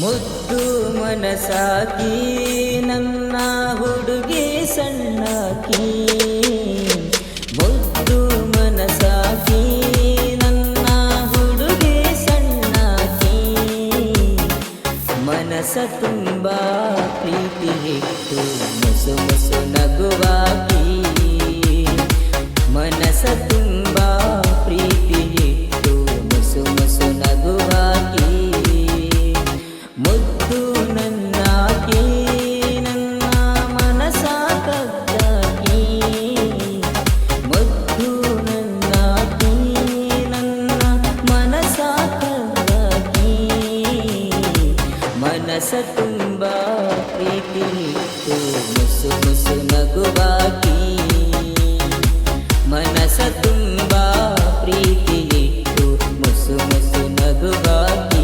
ಮುದ್ದು ಮನಸಾಕಿ ನನ್ನ ಹುಡುಗಿ ಸಣ್ಣಕಿ, ಮುದ್ದು ಮನಸಾಕಿ ನನ್ನ ಹುಡುಗಿ ಸಣ್ಣಕಿ, ಮನಸ ತುಂಬ ಪ್ರೀತಿ ಇಟ್ಟು ಮುಸು ಮುಸು ನಗುವಾಕಿ, ಮನಸ ತುಂಬ ಪ್ರೀತಿ ಇಟ್ಟು ಮುಸು ಮುಸು ನಗುವಾಕಿ, ಮುದ್ದು ನನ್ನಾಕಿ ನನ್ನ ಮನಸ ಕದ್ದಾಕಿ, ಮುದ್ದು ನನ್ನಾಕಿ ನನ್ನ ಮನಸ ಕದ್ದಾಕಿ, ಮನಸ ತುಂಬ ಪ್ರೀತಿ ಇಟ್ಟು ಮುಸು ಮುಸು ನಗುವಾಕಿ, ಮನಸ ತುಂಬ ಪ್ರೀತಿ ಇಟ್ಟು ಮುಸು ಮುಸು ನಗುವಾಕಿ.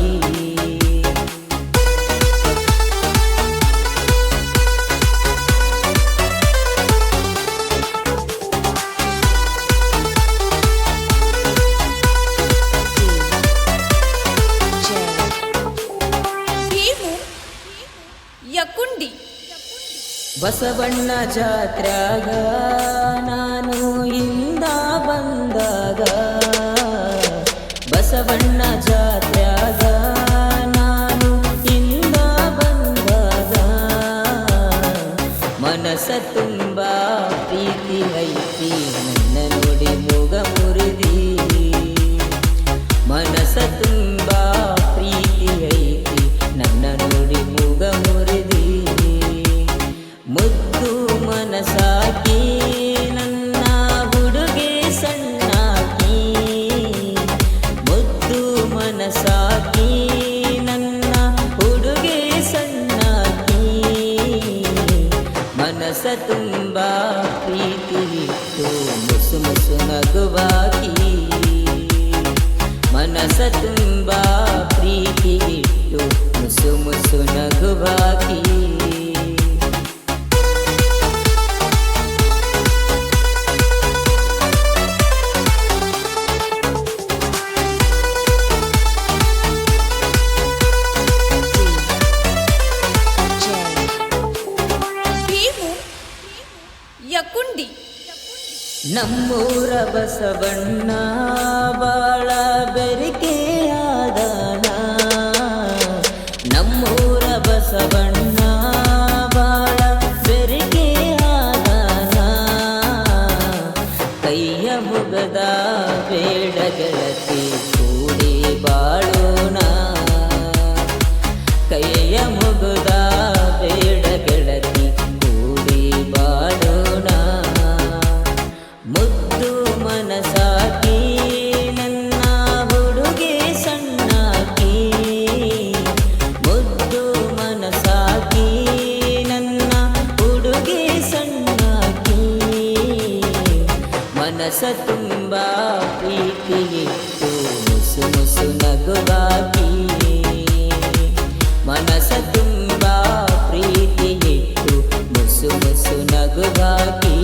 ಯಕುಂಡಿ ಬಸವಣ್ಣ ಜಾತ್ರ್ಯಾಗ ನಾನು ಹಿಂದ ಬಂದಾಗ, ಬಸವಣ್ಣ ಜಾತ್ರ್ಯಾಗ ನಾನು ಹಿಂದ ಬಂದಾಗ, ಮನಸ ತುಂಬ ಪ್ರೀತಿ ಐತಿ ನನ್ನ ನೋಡಿ ಮೂಗ ಮುರಿದಿ, ಮನಸ ತುಂಬ ಪ್ರೀತಿ ಐತಿ ನನ್ನ ನೋಡಿ ಮೂಗ ಮುರಿದಿ, ಮುದ್ದು ಮನಸಾಕಿ ನನ್ನ ಹುಡುಗಿ ಸಣ್ಣಾಕಿ, ಮುದ್ದು ಮನಸಾಕಿ ನನ್ನ ಹುಡುಗಿ ಸಣ್ಣಾಕಿ, ಮನಸ ತುಂಬ ಪ್ರೀತಿ ಇಟ್ಟು ಮುಸು ಮುಸು ನಗುವಾಕಿ, ಮನಸ ತುಂಬ ಪ್ರೀತಿ ಇಟ್ಟು ಮುಸು ಮುಸು ನಗುವಾಕಿ. ಯಕುಂಡಿ ನಮ್ಮೂರ ಬಸವಣ್ಣ ಬಾಳ ಬೆರಿಕೆಯಾದನ, ನಮ್ಮೂರ ಬಸವಣ್ಣ ಬಾಳ ಬೆರಿಕೆಯಾದನ, ಕೈಯ ಮುಗದ ಬೇಡ ಗೆಳತಿ ಕೂಡಿ ಬಾಳೋಣ, ಕೈಯ ಮುಗದ ಬೇಡ ಗೆಳತಿ ಕೂಡಿ ಬಾಳೋಣ, ಮುದ್ದು ಮನಸಾಕಿ ನನ್ನ ಹುಡುಗಿ ಸಣ್ಣಾಕಿ, ಮುದ್ದು ಮನಸಾಕಿ ನನ್ನ ಹುಡುಗಿ ಸಣ್ಣಾಕಿ, ಮನಸ ತುಂಬ ಪ್ರೀತಿ ಇಟ್ಟು ಮುಸು ಮುಸು ನಗುವಾಕಿ, ಮನಸ ತುಂಬ ಪ್ರೀತಿ ಇಟ್ಟು ಮುಸು ಮುಸು ನಗುವಾಕಿ.